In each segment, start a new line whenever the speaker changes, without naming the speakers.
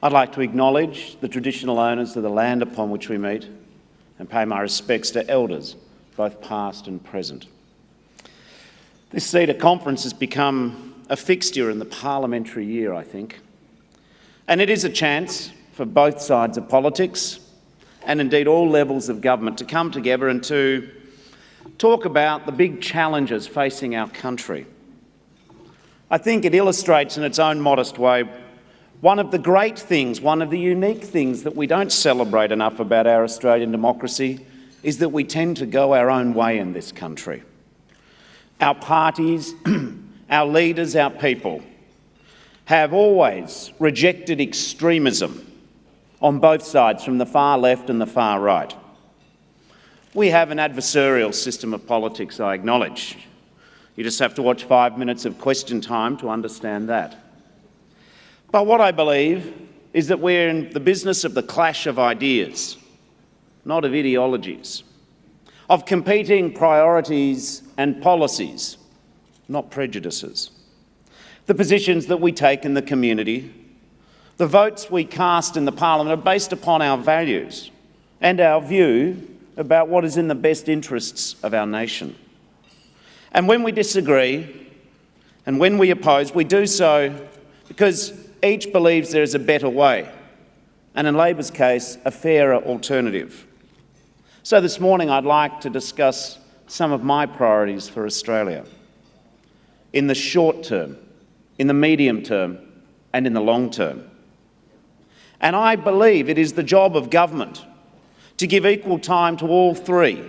I'd like to acknowledge the traditional owners of the land upon which we meet and pay my respects to elders, both past and present. This CEDA conference has become a fixture in the parliamentary year, I think, and it is a chance for both sides of politics and indeed all levels of government to come together and to talk about the big challenges facing our country. I think it illustrates in its own modest way one of the great things, one of the unique things that we don't celebrate enough about our Australian democracy is that we tend to go our own way in this country. Our parties, our leaders, our people have always rejected extremism on both sides, from the far left and the far right. We have an adversarial system of politics, I acknowledge. You just have to watch 5 minutes of question time to understand that. But what I believe is that we're in the business of the clash of ideas, not of ideologies, of competing priorities and policies, not prejudices. The positions that we take in the community, the votes we cast in the parliament are based upon our values and our view about what is in the best interests of our nation. And when we disagree and when we oppose, we do so because each believes there is a better way, and in Labor's case, a fairer alternative. So this morning I'd like to discuss some of my priorities for Australia in the short term, in the medium term, and in the long term. And I believe it is the job of government to give equal time to all three.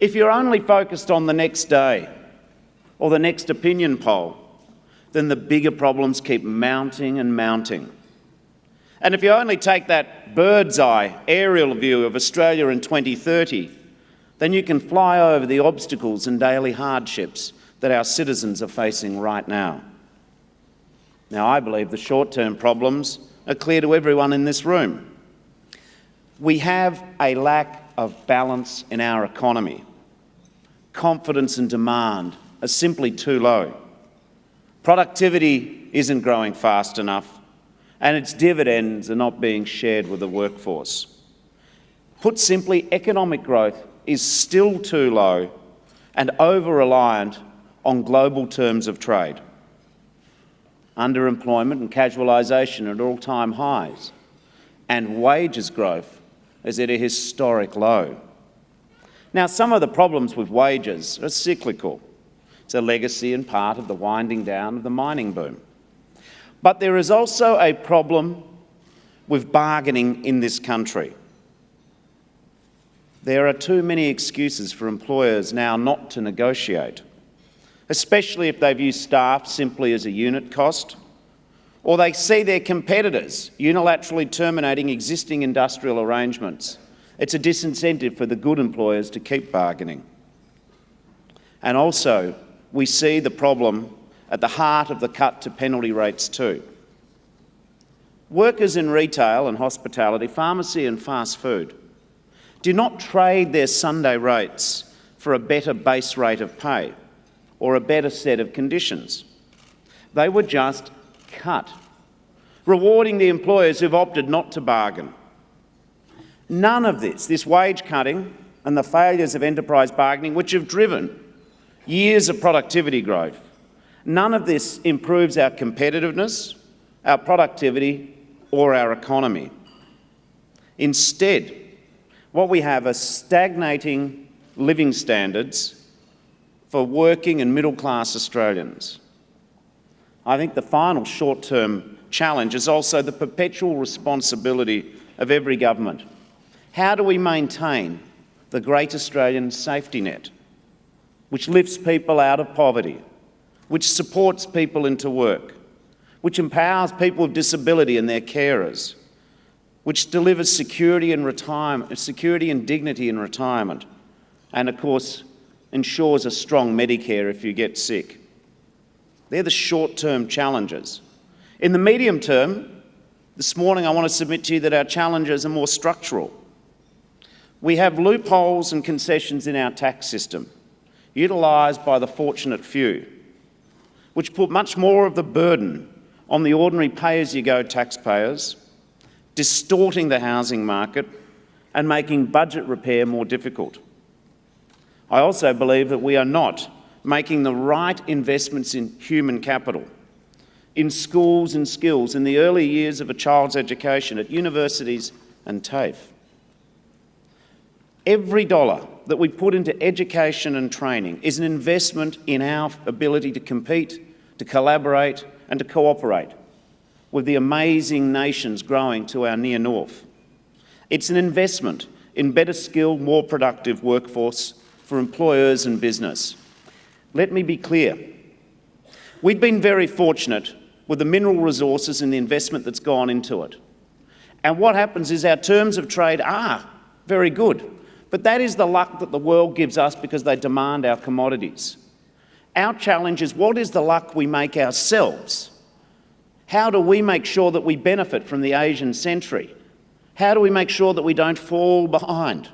If you're only focused on the next day or the next opinion poll, then the bigger problems keep mounting and mounting. And if you only take that bird's eye aerial view of Australia in 2030, then you can fly over the obstacles and daily hardships that our citizens are facing right now. Now, I believe the short-term problems are clear to everyone in this room. We have a lack of balance in our economy. Confidence and demand are simply too low. Productivity isn't growing fast enough, and its dividends are not being shared with the workforce. Put simply, economic growth is still too low and over-reliant on global terms of trade. Underemployment and casualisation are at all-time highs, and wages growth is at a historic low. Now, some of the problems with wages are cyclical. It's a legacy and part of the winding down of the mining boom. But there is also a problem with bargaining in this country. There are too many excuses for employers now not to negotiate, especially if they view staff simply as a unit cost, or they see their competitors unilaterally terminating existing industrial arrangements. It's a disincentive for the good employers to keep bargaining. And also, we see the problem at the heart of the cut to penalty rates too. Workers in retail and hospitality, pharmacy and fast food do not trade their Sunday rates for a better base rate of pay or a better set of conditions. They were just cut, rewarding the employers who've opted not to bargain. None of this wage cutting and the failures of enterprise bargaining, which have driven years of productivity growth, none of this improves our competitiveness, our productivity, or our economy. Instead, what we have are stagnating living standards for working and middle-class Australians. I think the final short-term challenge is also the perpetual responsibility of every government. How do we maintain the great Australian safety net, which lifts people out of poverty, which supports people into work, which empowers people with disability and their carers, which delivers security and dignity in retirement, and of course ensures a strong Medicare if you get sick. They're the short-term challenges. In the medium term, this morning I want to submit to you that our challenges are more structural. We have loopholes and concessions in our tax system, utilised by the fortunate few, which put much more of the burden on the ordinary pay-as-you-go taxpayers, distorting the housing market and making budget repair more difficult. I also believe that we are not making the right investments in human capital, in schools and skills, in the early years of a child's education, at universities and TAFE. Every dollar that we put into education and training is an investment in our ability to compete, to collaborate and to cooperate with the amazing nations growing to our near north. It's an investment in better skilled, more productive workforce for employers and business. Let me be clear. We've been very fortunate with the mineral resources and the investment that's gone into it. And what happens is our terms of trade are very good, but that is the luck that the world gives us because they demand our commodities. Our challenge is, what is the luck we make ourselves? How do we make sure that we benefit from the Asian century? How do we make sure that we don't fall behind?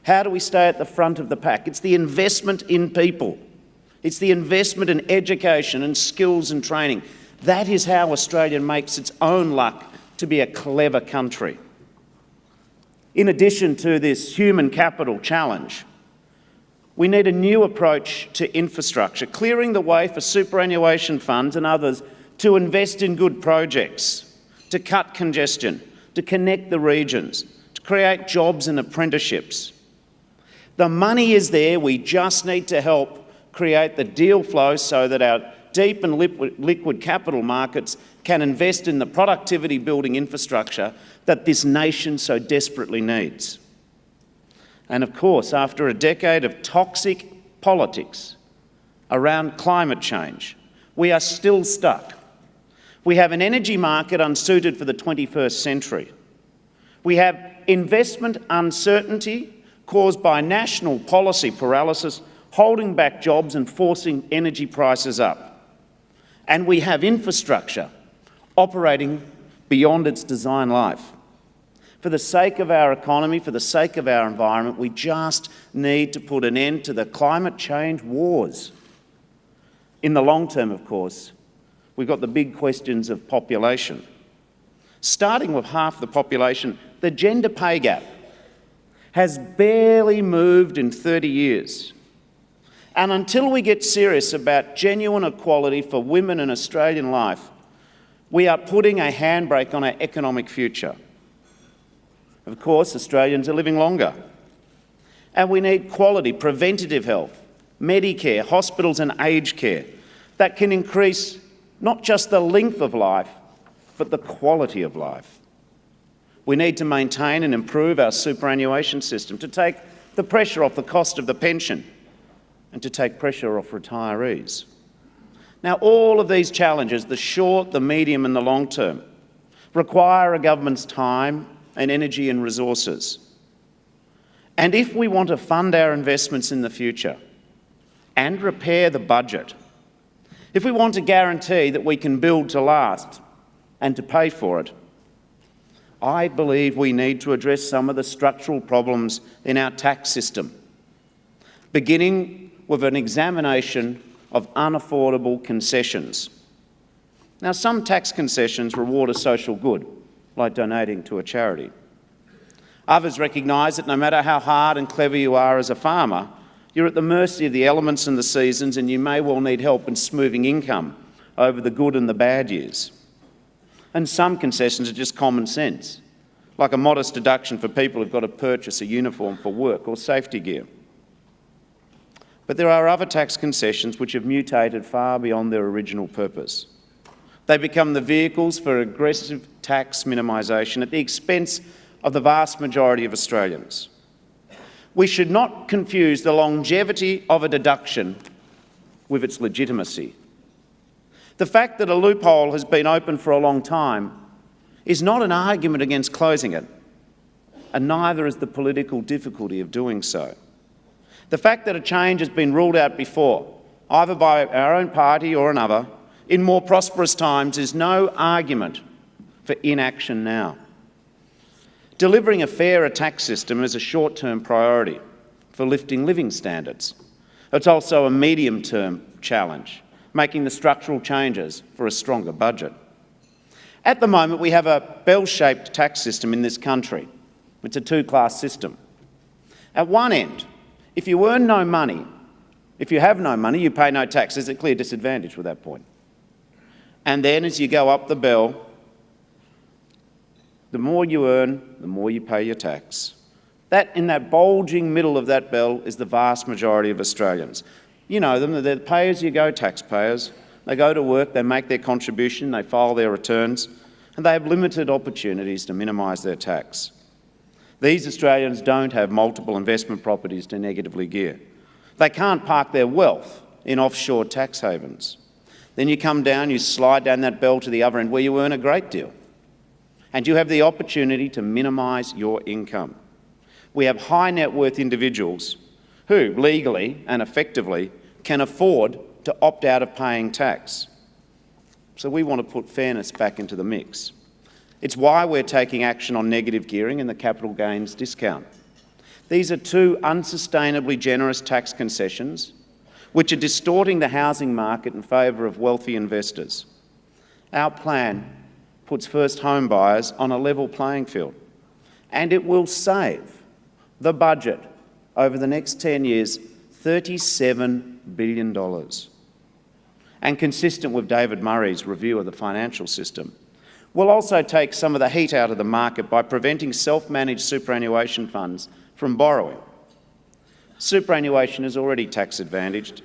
How do we stay at the front of the pack? It's the investment in people. It's the investment in education and skills and training. That is how Australia makes its own luck to be a clever country. In addition to this human capital challenge, we need a new approach to infrastructure, clearing the way for superannuation funds and others to invest in good projects, to cut congestion, to connect the regions, to create jobs and apprenticeships. The money is there, we just need to help create the deal flow so that our deep and liquid capital markets can invest in the productivity building infrastructure that this nation so desperately needs. And of course, after a decade of toxic politics around climate change, we are still stuck. We have an energy market unsuited for the 21st century. We have investment uncertainty caused by national policy paralysis, holding back jobs and forcing energy prices up. And we have infrastructure operating beyond its design life. For the sake of our economy, for the sake of our environment, we just need to put an end to the climate change wars. In the long term, of course, we've got the big questions of population. Starting with half the population, the gender pay gap has barely moved in 30 years. And until we get serious about genuine equality for women in Australian life, we are putting a handbrake on our economic future. Of course, Australians are living longer. And we need quality preventative health, Medicare, hospitals and aged care that can increase not just the length of life, but the quality of life. We need to maintain and improve our superannuation system to take the pressure off the cost of the pension and to take pressure off retirees. Now, all of these challenges, the short, the medium and the long term, require a government's time and energy and resources. And if we want to fund our investments in the future and repair the budget, if we want to guarantee that we can build to last and to pay for it, I believe we need to address some of the structural problems in our tax system, beginning with an examination of unaffordable concessions. Now, some tax concessions reward a social good, like donating to a charity. Others recognise that no matter how hard and clever you are as a farmer, you're at the mercy of the elements and the seasons, and you may well need help in smoothing income over the good and the bad years. And some concessions are just common sense, like a modest deduction for people who've got to purchase a uniform for work or safety gear. But there are other tax concessions which have mutated far beyond their original purpose. They become the vehicles for aggressive tax minimisation at the expense of the vast majority of Australians. We should not confuse the longevity of a deduction with its legitimacy. The fact that a loophole has been open for a long time is not an argument against closing it, and neither is the political difficulty of doing so. The fact that a change has been ruled out before, either by our own party or another, in more prosperous times is no argument for inaction now. Delivering a fairer tax system is a short-term priority for lifting living standards. It's also a medium-term challenge making the structural changes for a stronger budget. At the moment, we have a bell-shaped tax system in this country. It's a two-class system. At one end, if you earn no money, if you have no money, you pay no tax. There's a clear disadvantage with that point. And then as you go up the bell, the more you earn, the more you pay your tax. In that bulging middle of that bell is the vast majority of Australians. You know them, they're the pay-as-you-go taxpayers. They go to work, they make their contribution, they file their returns, and they have limited opportunities to minimise their tax. These Australians don't have multiple investment properties to negatively gear. They can't park their wealth in offshore tax havens. Then you come down, you slide down that bell to the other end where you earn a great deal. And you have the opportunity to minimise your income. We have high net worth individuals who, legally and effectively, can afford to opt out of paying tax. So we want to put fairness back into the mix. It's why we're taking action on negative gearing and the capital gains discount. These are two unsustainably generous tax concessions which are distorting the housing market in favour of wealthy investors. Our plan puts first home buyers on a level playing field, and it will save the budget over the next 10 years $37 billion. And consistent with David Murray's review of the financial system, we'll also take some of the heat out of the market by preventing self-managed superannuation funds from borrowing. Superannuation is already tax advantaged.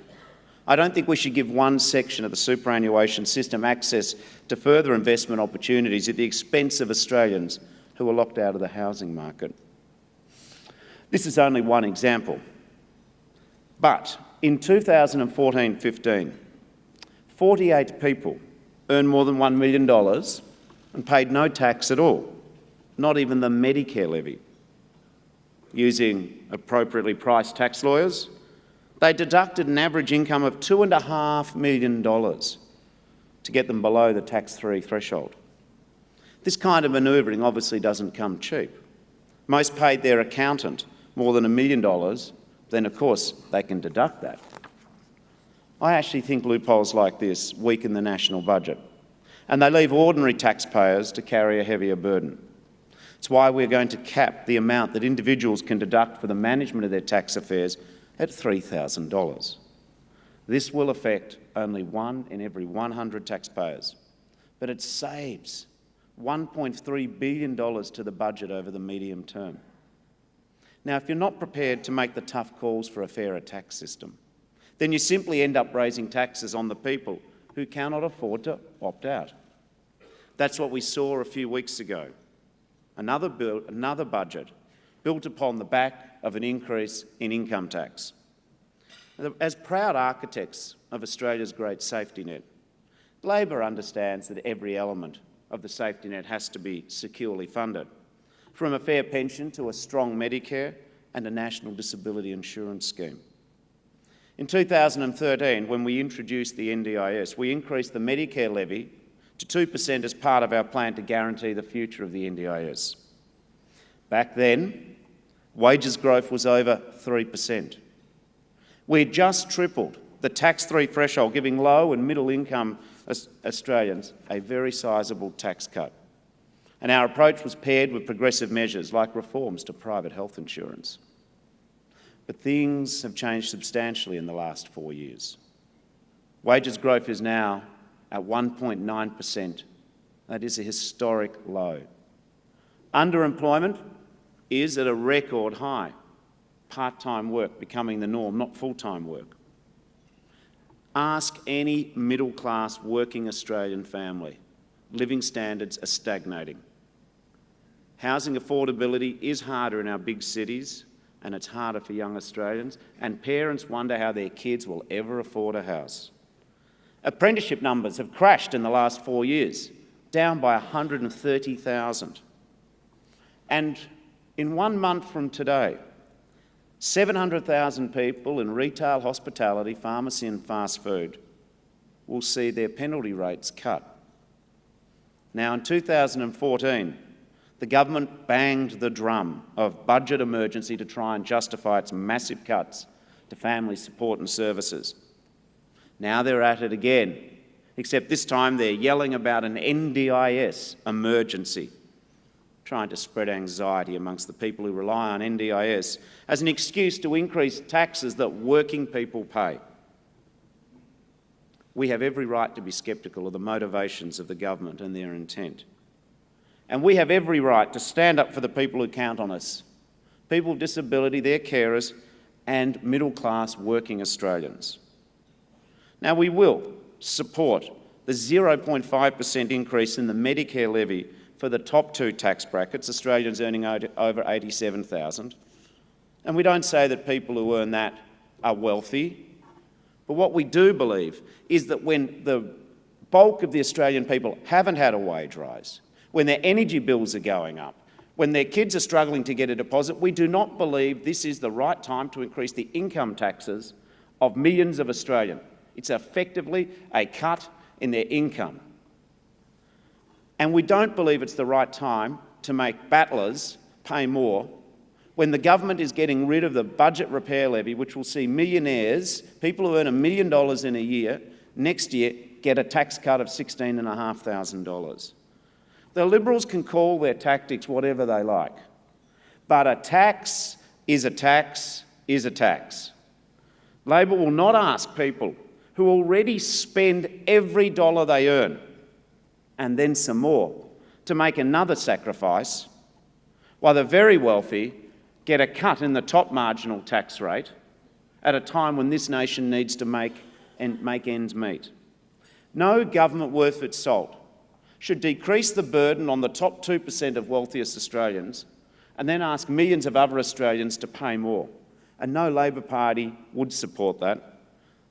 I don't think we should give one section of the superannuation system access to further investment opportunities at the expense of Australians who are locked out of the housing market. This is only one example. But in 2014-15, 48 people earned more than $1 million and paid no tax at all, not even the Medicare levy. Using appropriately priced tax lawyers, they deducted an average income of $2.5 million to get them below the tax-free threshold. This kind of manoeuvring obviously doesn't come cheap. Most paid their accountant more than $1 million, then of course they can deduct that. I actually think loopholes like this weaken the national budget, and they leave ordinary taxpayers to carry a heavier burden. It's why we're going to cap the amount that individuals can deduct for the management of their tax affairs at $3,000. This will affect only 1 in every 100 taxpayers, but it saves $1.3 billion to the budget over the medium term. Now, if you're not prepared to make the tough calls for a fairer tax system, then you simply end up raising taxes on the people who cannot afford to opt out. That's what we saw a few weeks ago. Another budget built upon the back of an increase in income tax. As proud architects of Australia's great safety net, Labor understands that every element of the safety net has to be securely funded, from a fair pension to a strong Medicare and a national disability insurance scheme. In 2013, when we introduced the NDIS, we increased the Medicare levy to 2% as part of our plan to guarantee the future of the NDIS. Back then, wages growth was over 3%. We had just tripled the tax-free threshold, giving low and middle-income Australians a very sizable tax cut. And our approach was paired with progressive measures like reforms to private health insurance. But things have changed substantially in the last 4 years. Wages growth is now at 1.9%. That is a historic low. Underemployment is at a record high. Part-time work becoming the norm, not full-time work. Ask any middle-class working Australian family. Living standards are stagnating. Housing affordability is harder in our big cities, and it's harder for young Australians, and parents wonder how their kids will ever afford a house. Apprenticeship numbers have crashed in the last 4 years, down by 130,000. And in 1 month from today, 700,000 people in retail, hospitality, pharmacy and fast food will see their penalty rates cut. Now, in 2014, the government banged the drum of budget emergency to try and justify its massive cuts to family support and services. Now they're at it again, except this time they're yelling about an NDIS emergency, trying to spread anxiety amongst the people who rely on NDIS as an excuse to increase taxes that working people pay. We have every right to be sceptical of the motivations of the government and their intent. And we have every right to stand up for the people who count on us, people with disability, their carers, and middle-class working Australians. Now, we will support the 0.5% increase in the Medicare levy for the top two tax brackets, Australians earning over $87,000. And we don't say that people who earn that are wealthy, but what we do believe is that when the bulk of the Australian people haven't had a wage rise, when their energy bills are going up, when their kids are struggling to get a deposit, we do not believe this is the right time to increase the income taxes of millions of Australians. It's effectively a cut in their income. And we don't believe it's the right time to make battlers pay more when the government is getting rid of the budget repair levy, which will see millionaires, people who earn $1 million in a year, next year get a tax cut of $16,500. The Liberals can call their tactics whatever they like, but a tax is a tax is a tax. Labor will not ask people who already spend every dollar they earn, and then some more, to make another sacrifice, while the very wealthy get a cut in the top marginal tax rate at a time when this nation needs to make ends meet. No government worth its salt should decrease the burden on the top 2% of wealthiest Australians and then ask millions of other Australians to pay more. And no Labor Party would support that.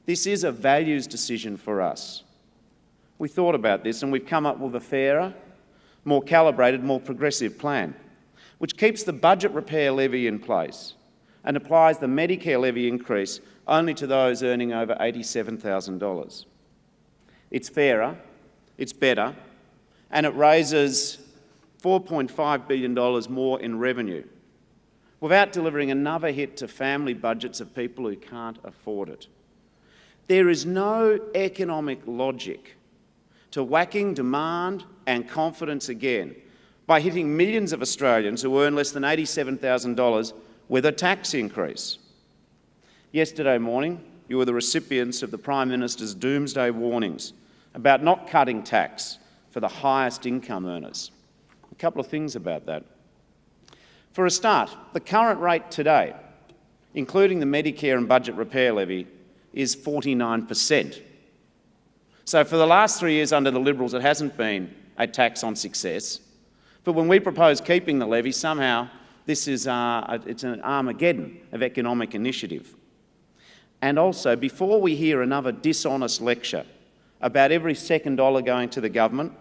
This is a values decision for us. We thought about this and we've come up with a fairer, more calibrated, more progressive plan, which keeps the budget repair levy in place and applies the Medicare levy increase only to those earning over $87,000. It's fairer, it's better, and it raises $4.5 billion more in revenue without delivering another hit to family budgets of people who can't afford it. There is no economic logic to whacking demand and confidence again by hitting millions of Australians who earn less than $87,000 with a tax increase. Yesterday morning, you were the recipients of the Prime Minister's doomsday warnings about not cutting tax for the highest income earners. A couple of things about that. For a start, the current rate today, including the Medicare and budget repair levy, is 49%. So for the last 3 years under the Liberals, it hasn't been a tax on success. But when we propose keeping the levy, somehow this is it's an Armageddon of economic initiative. And also, before we hear another dishonest lecture about every second dollar going to the government,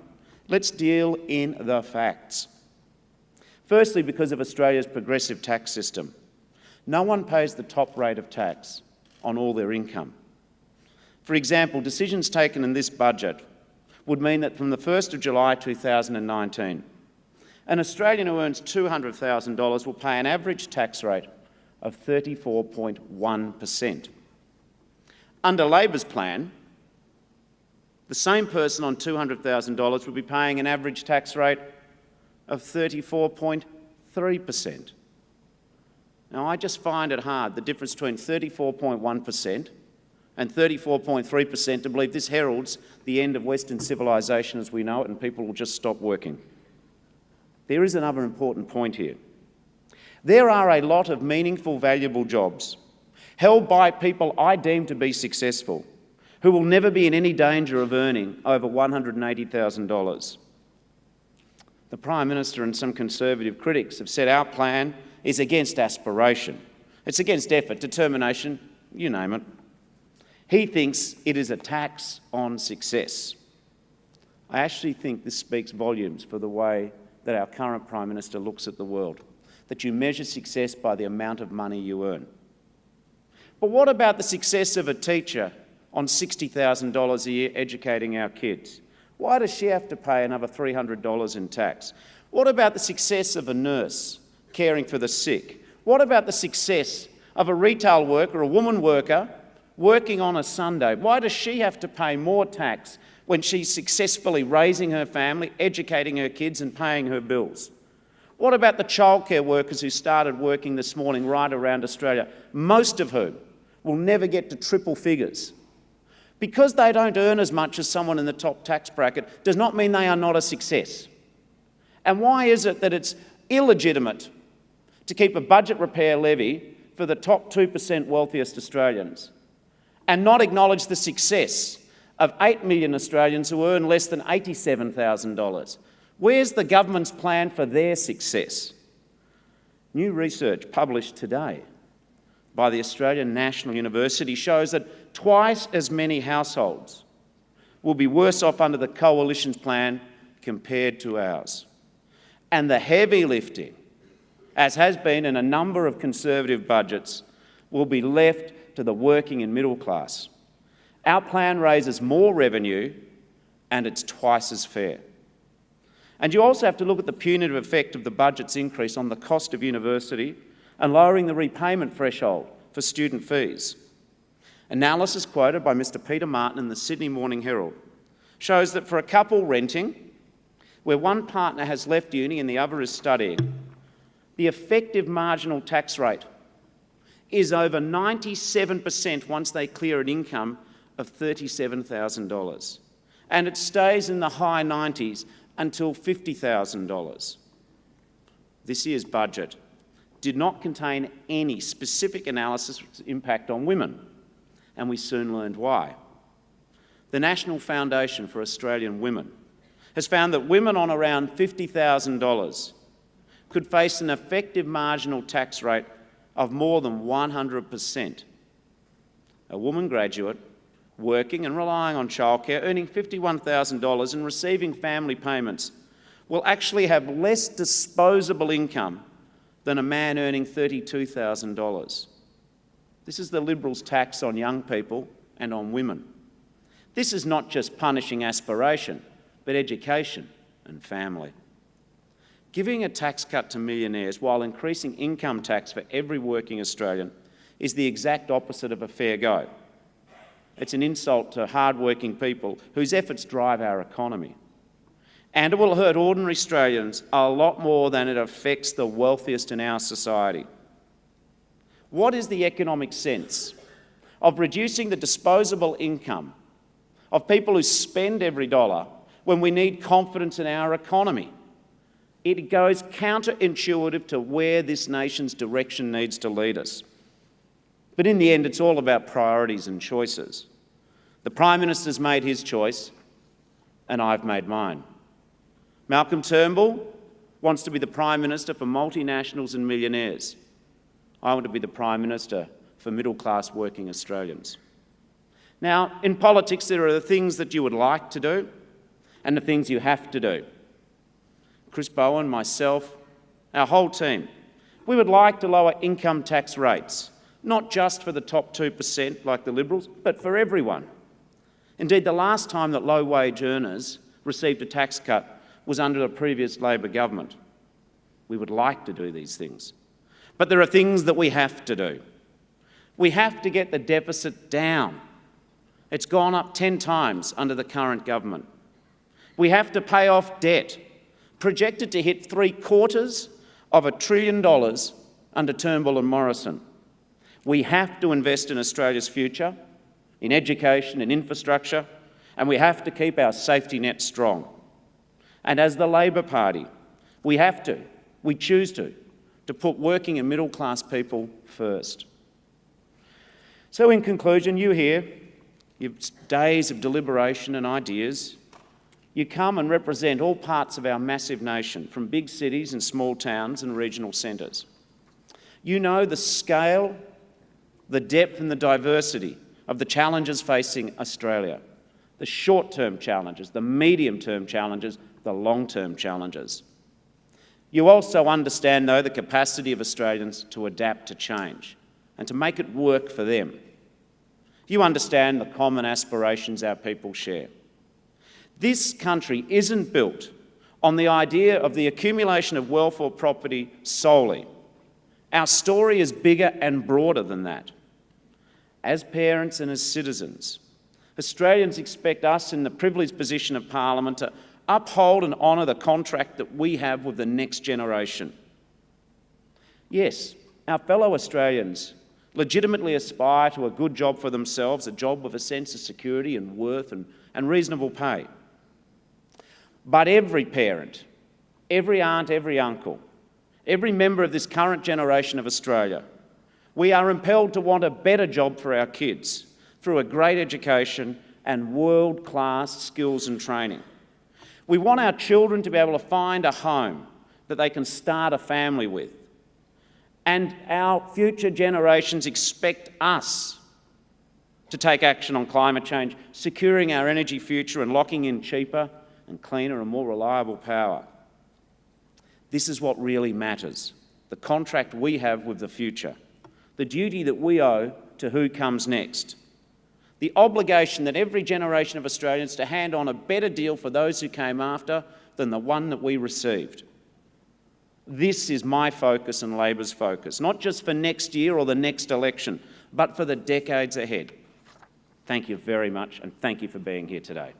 let's deal in the facts. Firstly, because of Australia's progressive tax system, no one pays the top rate of tax on all their income. For example, decisions taken in this budget would mean that from the 1st of July 2019, an Australian who earns $200,000 will pay an average tax rate of 34.1%. Under Labor's plan, the same person on $200,000 would be paying an average tax rate of 34.3%. Now, I just find it hard, the difference between 34.1% and 34.3%, to believe this heralds the end of Western civilisation as we know it and people will just stop working. There is another important point here. There are a lot of meaningful, valuable jobs held by people I deem to be successful, who will never be in any danger of earning over $180,000. The Prime Minister and some Conservative critics have said our plan is against aspiration. It's against effort, determination, you name it. He thinks it is a tax on success. I actually think this speaks volumes for the way that our current Prime Minister looks at the world, that you measure success by the amount of money you earn. But what about the success of a teacher on $60,000 a year educating our kids? Why does she have to pay another $300 in tax? What about the success of a nurse caring for the sick? What about the success of a retail worker, a woman worker, working on a Sunday, why does she have to pay more tax when she's successfully raising her family, educating her kids and paying her bills? What about the childcare workers who started working this morning right around Australia, most of whom will never get to triple figures? Because they don't earn as much as someone in the top tax bracket does not mean they are not a success. And why is it that it's illegitimate to keep a budget repair levy for the top 2% wealthiest Australians and not acknowledge the success of 8 million Australians who earn less than $87,000? Where's the government's plan for their success? New research published today by the Australian National University shows that twice as many households will be worse off under the Coalition's plan compared to ours. And the heavy lifting, as has been in a number of Conservative budgets, will be left to the working and middle class. Our plan raises more revenue and it's twice as fair. And you also have to look at the punitive effect of the budget's increase on the cost of university and lowering the repayment threshold for student fees. Analysis quoted by Mr. Peter Martin in the Sydney Morning Herald shows that for a couple renting, where one partner has left uni and the other is studying, the effective marginal tax rate is over 97% once they clear an income of $37,000. And it stays in the high 90s until $50,000. This year's budget did not contain any specific analysis of its impact on women, and we soon learned why. The National Foundation for Australian Women has found that women on around $50,000 could face an effective marginal tax rate of more than 100%. A woman graduate working and relying on childcare, earning $51,000 and receiving family payments, will actually have less disposable income than a man earning $32,000. This is the Liberals' tax on young people and on women. This is not just punishing aspiration, but education and family. Giving a tax cut to millionaires while increasing income tax for every working Australian is the exact opposite of a fair go. It's an insult to hard-working people whose efforts drive our economy. And it will hurt ordinary Australians a lot more than it affects the wealthiest in our society. What is the economic sense of reducing the disposable income of people who spend every dollar when we need confidence in our economy? It goes counterintuitive to where this nation's direction needs to lead us. But in the end, it's all about priorities and choices. The Prime Minister's made his choice, and I've made mine. Malcolm Turnbull wants to be the Prime Minister for multinationals and millionaires. I want to be the Prime Minister for middle-class working Australians. Now, in politics, there are the things that you would like to do and the things you have to do. Chris Bowen, myself, our whole team, we would like to lower income tax rates, not just for the top 2% like the Liberals, but for everyone. Indeed, the last time that low-wage earners received a tax cut was under a previous Labor government. We would like to do these things. But there are things that we have to do. We have to get the deficit down. It's gone up 10 times under the current government. We have to pay off debt, projected to hit $750 billion under Turnbull and Morrison. We have to invest in Australia's future, in education and infrastructure, and we have to keep our safety net strong. And as the Labor Party, we choose to put working and middle-class people first. So in conclusion, you've days of deliberation and ideas. You come and represent all parts of our massive nation, from big cities and small towns and regional centres. You know the scale, the depth and the diversity of the challenges facing Australia, the short-term challenges, the medium-term challenges, the long-term challenges. You also understand, though, the capacity of Australians to adapt to change and to make it work for them. You understand the common aspirations our people share. This country isn't built on the idea of the accumulation of wealth or property solely. Our story is bigger and broader than that. as parents and as citizens, Australians expect us in the privileged position of Parliament to uphold and honour the contract that we have with the next generation. Yes, our fellow Australians legitimately aspire to a good job for themselves, a job with a sense of security and worth and reasonable pay. But every parent, every aunt, every uncle, every member of this current generation of Australia, we are impelled to want a better job for our kids through a great education and world-class skills and training. We want our children to be able to find a home that they can start a family with. And our future generations expect us to take action on climate change, securing our energy future and locking in cheaper and cleaner and more reliable power. This is what really matters, the contract we have with the future, the duty that we owe to who comes next, the obligation that every generation of Australians to hand on a better deal for those who came after than the one that we received. This is my focus and Labor's focus, not just for next year or the next election, but for the decades ahead. Thank you very much, and thank you for being here today.